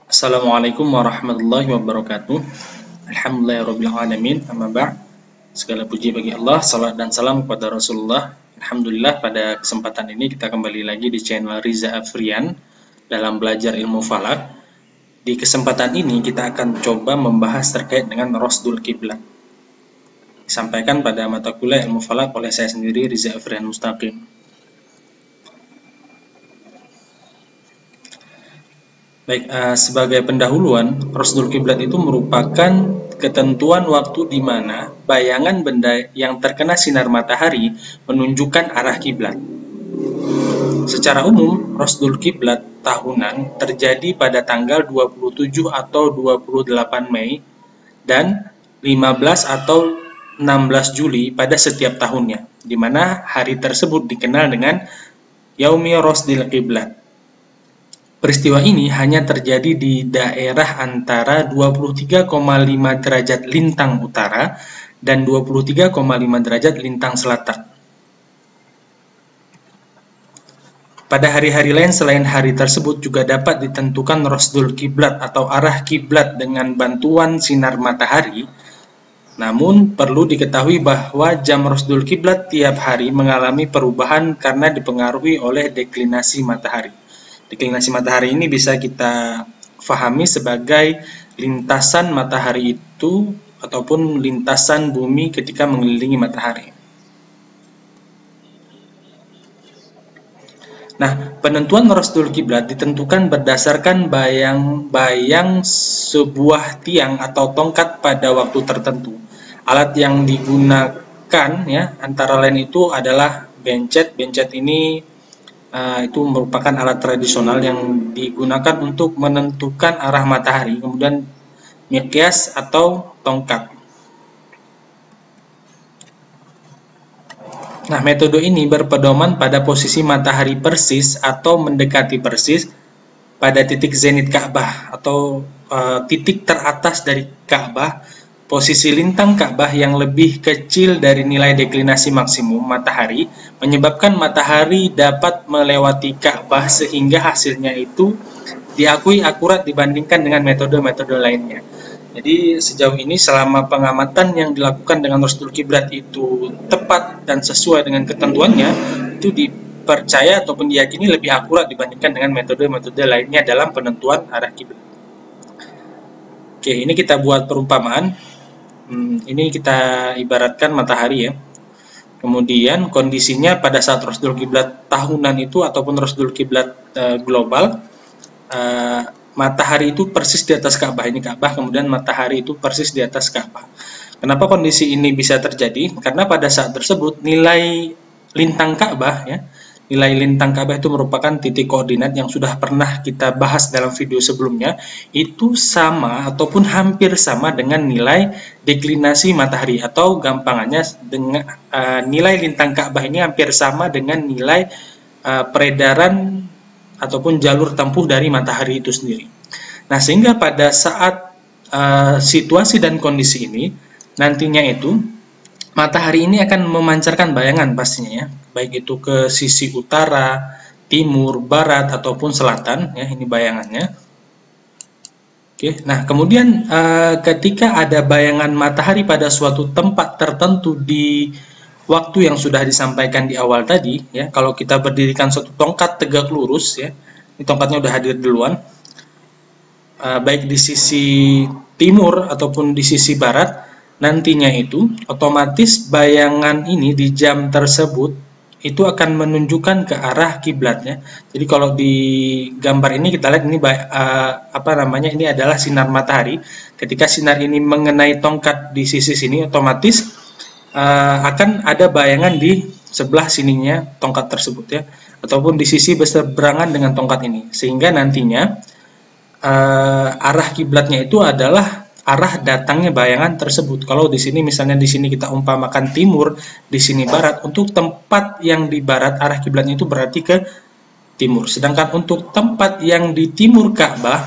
Assalamualaikum warahmatullahi wabarakatuh. Alhamdulillahirabbil alamin. Amma ba'd. Segala puji bagi Allah, salat dan salam kepada Rasulullah. Alhamdulillah, pada kesempatan ini kita kembali lagi di channel Riza Afrian dalam belajar ilmu falak. Di kesempatan ini kita akan coba membahas terkait dengan Rasdul Kiblat. Disampaikan pada mata kuliah ilmu falak oleh saya sendiri, Riza Afrian Mustaqim. Baik, sebagai pendahuluan, Rasdul Kiblat itu merupakan ketentuan waktu di mana bayangan benda yang terkena sinar matahari menunjukkan arah kiblat. Secara umum, Rasdul Kiblat tahunan terjadi pada tanggal 27 atau 28 Mei dan 15 atau 16 Juli pada setiap tahunnya, di mana hari tersebut dikenal dengan Yaumi Rasdil Kiblat. Peristiwa ini hanya terjadi di daerah antara 23,5 derajat lintang utara dan 23,5 derajat lintang selatan. Pada hari-hari lain selain hari tersebut juga dapat ditentukan Rasdul Kiblat atau arah kiblat dengan bantuan sinar matahari. Namun perlu diketahui bahwa jam Rasdul Kiblat tiap hari mengalami perubahan karena dipengaruhi oleh deklinasi matahari. Deklinasi matahari ini bisa kita fahami sebagai lintasan matahari itu ataupun lintasan bumi ketika mengelilingi matahari. Nah, penentuan Rasdul Kiblat ditentukan berdasarkan bayang-bayang sebuah tiang atau tongkat pada waktu tertentu. Alat yang digunakan ya antara lain itu adalah bencet. Bencet ini itu merupakan alat tradisional yang digunakan untuk menentukan arah matahari, kemudian miqyas atau tongkat. Nah, metode ini berpedoman pada posisi matahari persis atau mendekati persis pada titik zenit Ka'bah atau titik teratas dari Ka'bah. Posisi lintang Ka'bah yang lebih kecil dari nilai deklinasi maksimum matahari menyebabkan matahari dapat melewati Ka'bah sehingga hasilnya itu diakui akurat dibandingkan dengan metode-metode lainnya. Jadi sejauh ini selama pengamatan yang dilakukan dengan Rasdul Kiblat itu tepat dan sesuai dengan ketentuannya, itu dipercaya ataupun diyakini lebih akurat dibandingkan dengan metode-metode lainnya dalam penentuan arah kiblat. Oke, ini kita buat perumpamaan. Ini kita ibaratkan matahari ya. Kemudian kondisinya pada saat Rasdul Kiblat tahunan itu ataupun Rasdul Kiblat global, matahari itu persis di atas Ka'bah. Ini Ka'bah, kemudian matahari itu persis di atas Ka'bah. Kenapa kondisi ini bisa terjadi? Karena pada saat tersebut nilai lintang Ka'bah ya, nilai lintang Ka'bah itu merupakan titik koordinat yang sudah pernah kita bahas dalam video sebelumnya, itu sama ataupun hampir sama dengan nilai deklinasi matahari, atau gampangannya dengan nilai lintang Ka'bah ini hampir sama dengan nilai peredaran ataupun jalur tempuh dari matahari itu sendiri. Nah, sehingga pada saat situasi dan kondisi ini nantinya itu matahari ini akan memancarkan bayangan pastinya ya, baik itu ke sisi utara, timur, barat ataupun selatan ya, ini bayangannya. Oke, nah kemudian ketika ada bayangan matahari pada suatu tempat tertentu di waktu yang sudah disampaikan di awal tadi ya, kalau kita berdirikan suatu tongkat tegak lurus ya, ini tongkatnya udah hadir duluan, baik di sisi timur ataupun di sisi barat, nantinya itu otomatis bayangan ini di jam tersebut itu akan menunjukkan ke arah kiblatnya. Jadi kalau di gambar ini kita lihat ini ini adalah sinar matahari. Ketika sinar ini mengenai tongkat di sisi sini, otomatis akan ada bayangan di sebelah sininya tongkat tersebut ya, ataupun di sisi berseberangan dengan tongkat ini, sehingga nantinya arah kiblatnya itu adalah arah datangnya bayangan tersebut. Kalau di sini misalnya di sini kita umpamakan timur, di sini barat, untuk tempat yang di barat arah kiblatnya itu berarti ke timur. Sedangkan untuk tempat yang di timur Ka'bah,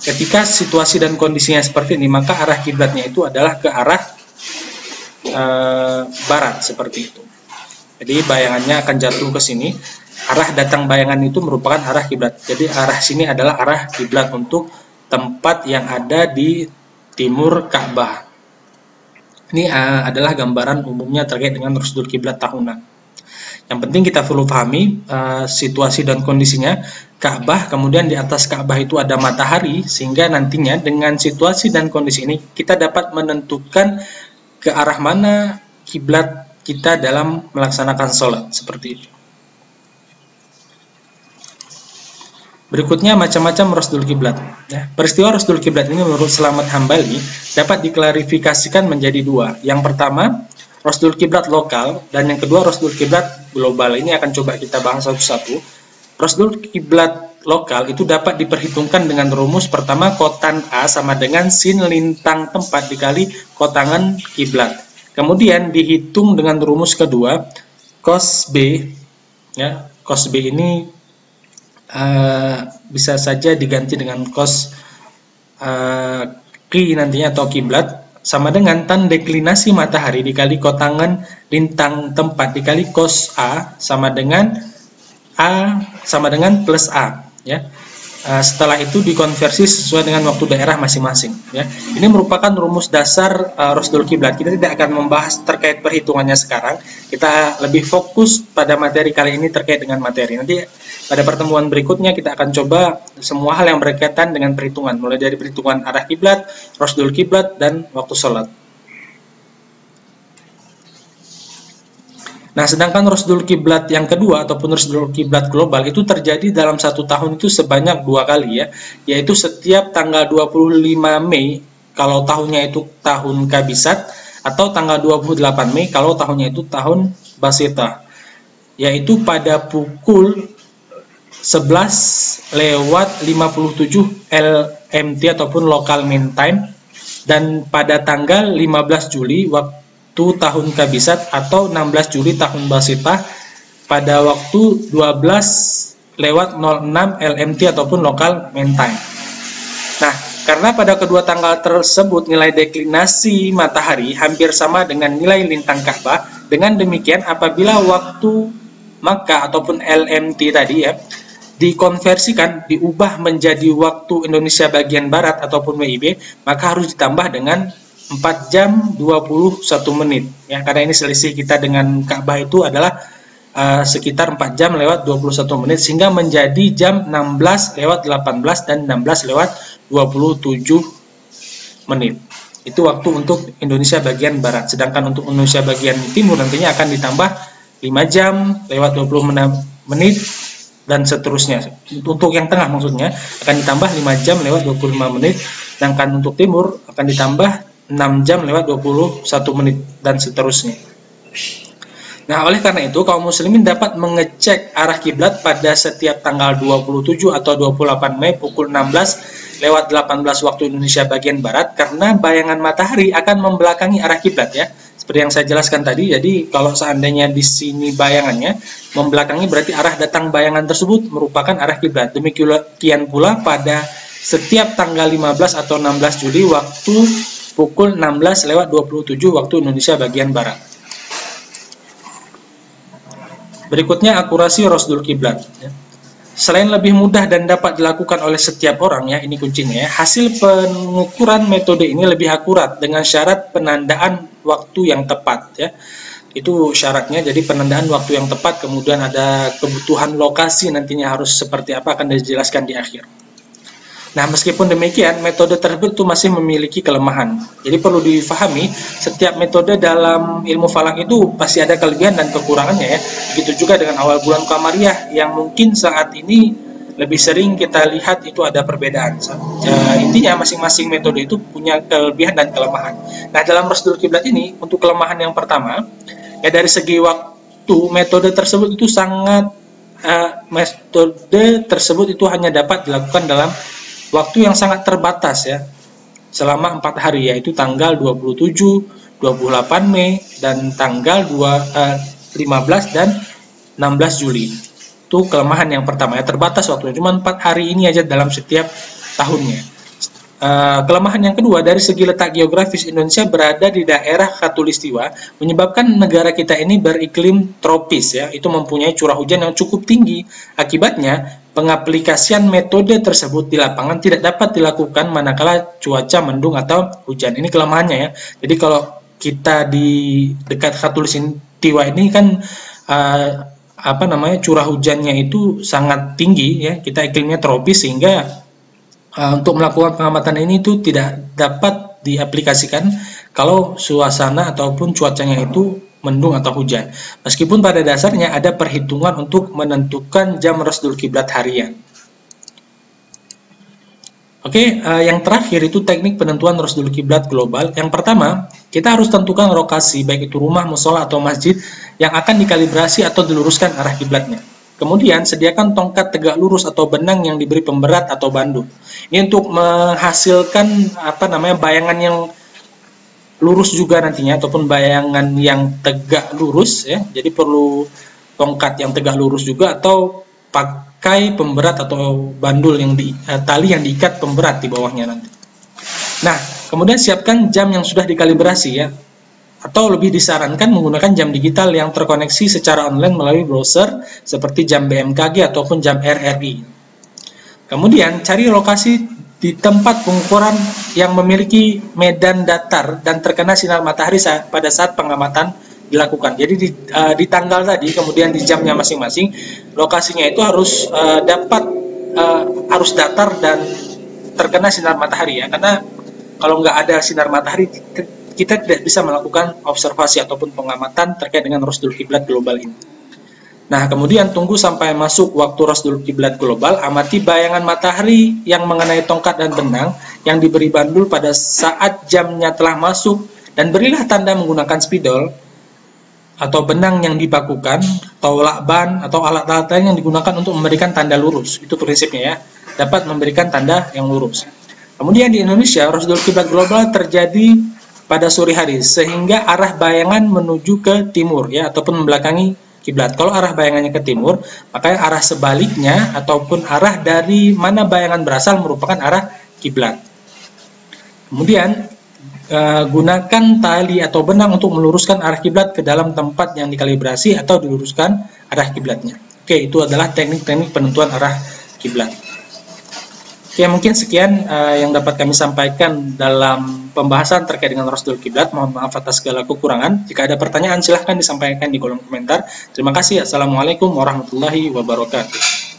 ketika situasi dan kondisinya seperti ini, maka arah kiblatnya itu adalah ke arah barat seperti itu. Jadi bayangannya akan jatuh ke sini. Arah datang bayangan itu merupakan arah kiblat. Jadi arah sini adalah arah kiblat untuk tempat yang ada di timur Ka'bah. Ini adalah gambaran umumnya terkait dengan rusdul kiblat tahunan. Yang penting kita perlu pahami situasi dan kondisinya. Ka'bah, kemudian di atas Ka'bah itu ada matahari, sehingga nantinya dengan situasi dan kondisi ini kita dapat menentukan ke arah mana kiblat kita dalam melaksanakan sholat, seperti itu. Berikutnya macam-macam rusdul kiblat. Ya, peristiwa rusdul kiblat ini menurut Slamet Hambali dapat diklarifikasikan menjadi dua. Yang pertama, rusdul kiblat lokal, dan yang kedua rusdul kiblat global. Ini akan coba kita bahas satu-satu. Rusdul kiblat lokal itu dapat diperhitungkan dengan rumus pertama, kotan A sama dengan sin lintang tempat dikali kotangan kiblat. Kemudian dihitung dengan rumus kedua, cos B. Ya, cos B ini bisa saja diganti dengan cos Qi nantinya atau kiblat, sama dengan tan deklinasi matahari dikali kotangan lintang tempat dikali cos A sama dengan plus A, ya. Setelah itu dikonversi sesuai dengan waktu daerah masing-masing, ya. Ini merupakan rumus dasar rusdul kiblat. Kita tidak akan membahas terkait perhitungannya sekarang. Kita lebih fokus pada materi kali ini terkait dengan materi. Nanti pada pertemuan berikutnya kita akan coba semua hal yang berkaitan dengan perhitungan, mulai dari perhitungan arah kiblat, rusdul kiblat, dan waktu sholat. Nah, sedangkan rusdul kiblat yang kedua ataupun rusdul kiblat global itu terjadi dalam satu tahun itu sebanyak 2 kali, ya, yaitu setiap tanggal 25 Mei kalau tahunnya itu tahun Kabisat, atau tanggal 28 Mei kalau tahunnya itu tahun Basitah, yaitu pada pukul 11:57 LMT ataupun local mean time, dan pada tanggal 15 Juli waktu tahun Kabisat atau 16 Juli tahun Basitah pada waktu 12:06 LMT ataupun local mean time. Nah, karena pada kedua tanggal tersebut nilai deklinasi matahari hampir sama dengan nilai lintang Ka'bah, dengan demikian apabila waktu Makkah ataupun LMT tadi, ya, dikonversikan, diubah menjadi waktu Indonesia bagian Barat ataupun WIB, maka harus ditambah dengan 4 jam 21 menit, ya, karena ini selisih kita dengan Ka'bah itu adalah sekitar 4 jam lewat 21 menit, sehingga menjadi jam 16:18 dan 16:27 menit. Itu waktu untuk Indonesia bagian Barat. Sedangkan untuk Indonesia bagian Timur nantinya akan ditambah 5 jam lewat 20 menit dan seterusnya. Untuk yang tengah maksudnya akan ditambah 5 jam lewat 25 menit, sedangkan untuk Timur akan ditambah 6 jam lewat 21 menit dan seterusnya. Nah, oleh karena itu kaum muslimin dapat mengecek arah kiblat pada setiap tanggal 27 atau 28 Mei pukul 16:18 waktu Indonesia bagian Barat, karena bayangan matahari akan membelakangi arah kiblat, ya. Seperti yang saya jelaskan tadi, jadi kalau seandainya di sini bayangannya membelakangi, berarti arah datang bayangan tersebut merupakan arah kiblat. Demikian pula pada setiap tanggal 15 atau 16 Juli waktu pukul 16:27 waktu Indonesia bagian Barat. Berikutnya akurasi rusdul kiblat. Selain lebih mudah dan dapat dilakukan oleh setiap orang, ya, ini kuncinya, ya, hasil pengukuran metode ini lebih akurat dengan syarat penandaan waktu yang tepat, ya. Itu syaratnya, jadi penandaan waktu yang tepat, kemudian ada kebutuhan lokasi nantinya harus seperti apa akan dijelaskan di akhir. Nah, meskipun demikian, metode tersebut itu masih memiliki kelemahan. Jadi perlu difahami, setiap metode dalam ilmu falak itu pasti ada kelebihan dan kekurangannya, ya. Begitu juga dengan awal bulan Qamariyah yang mungkin saat ini lebih sering kita lihat itu ada perbedaan. Intinya masing-masing metode itu punya kelebihan dan kelemahan. Nah, dalam rusdul kiblat ini, untuk kelemahan yang pertama, ya, dari segi waktu metode tersebut itu hanya dapat dilakukan dalam waktu yang sangat terbatas, ya, selama 4 hari, yaitu tanggal 27, 28 Mei, dan tanggal 15 dan 16 Juli. Itu kelemahan yang pertama, ya, terbatas waktunya, cuma 4 hari ini aja dalam setiap tahunnya. kelemahan yang kedua, dari segi letak geografis, Indonesia berada di daerah khatulistiwa, menyebabkan negara kita ini beriklim tropis, ya, itu mempunyai curah hujan yang cukup tinggi. Akibatnya, pengaplikasian metode tersebut di lapangan tidak dapat dilakukan manakala cuaca mendung atau hujan. Ini kelemahannya, ya. Jadi kalau kita di dekat khatulistiwa ini kan curah hujannya itu sangat tinggi, ya. Kita iklimnya tropis, sehingga untuk melakukan pengamatan ini itu tidak dapat diaplikasikan kalau suasana ataupun cuacanya itu mendung atau hujan. Meskipun pada dasarnya ada perhitungan untuk menentukan jam rasdul kiblat harian. Oke, yang terakhir itu teknik penentuan rasdul kiblat global. Yang pertama, kita harus tentukan lokasi, baik itu rumah, musola, atau masjid yang akan dikalibrasi atau diluruskan arah kiblatnya. Kemudian, sediakan tongkat tegak lurus atau benang yang diberi pemberat atau bandu. Ini untuk menghasilkan bayangan yang lurus juga nantinya, ataupun bayangan yang tegak lurus, ya. Jadi perlu tongkat yang tegak lurus juga, atau pakai pemberat atau bandul yang tali yang diikat pemberat di bawahnya nanti. Nah, kemudian siapkan jam yang sudah dikalibrasi, ya. Atau lebih disarankan menggunakan jam digital yang terkoneksi secara online melalui browser seperti jam BMKG ataupun jam RRI. Kemudian cari lokasi di tempat pengukuran yang memiliki medan datar dan terkena sinar matahari pada saat pengamatan dilakukan. Jadi di tanggal tadi, kemudian di jamnya masing-masing, lokasinya itu harus harus datar dan terkena sinar matahari, ya. Karena kalau nggak ada sinar matahari, kita tidak bisa melakukan observasi ataupun pengamatan terkait dengan rasdul kiblat global ini. Nah, kemudian tunggu sampai masuk waktu rasdul kiblat global, amati bayangan matahari yang mengenai tongkat dan benang yang diberi bandul pada saat jamnya telah masuk, dan berilah tanda menggunakan spidol atau benang yang dibakukan, atau lakban, atau alat-alat lain yang digunakan untuk memberikan tanda lurus. Itu prinsipnya, ya, dapat memberikan tanda yang lurus. Kemudian di Indonesia, rasdul kiblat global terjadi pada sore hari, sehingga arah bayangan menuju ke timur, ya, ataupun membelakangi kiblat. Kalau arah bayangannya ke timur, maka arah sebaliknya ataupun arah dari mana bayangan berasal merupakan arah kiblat. Kemudian gunakan tali atau benang untuk meluruskan arah kiblat ke dalam tempat yang dikalibrasi atau diluruskan arah kiblatnya. Oke, itu adalah teknik-teknik penentuan arah kiblat. Oke, mungkin sekian yang dapat kami sampaikan dalam pembahasan terkait dengan rasdul kiblat. Mohon maaf atas segala kekurangan. Jika ada pertanyaan, silahkan disampaikan di kolom komentar. Terima kasih. Assalamualaikum warahmatullahi wabarakatuh.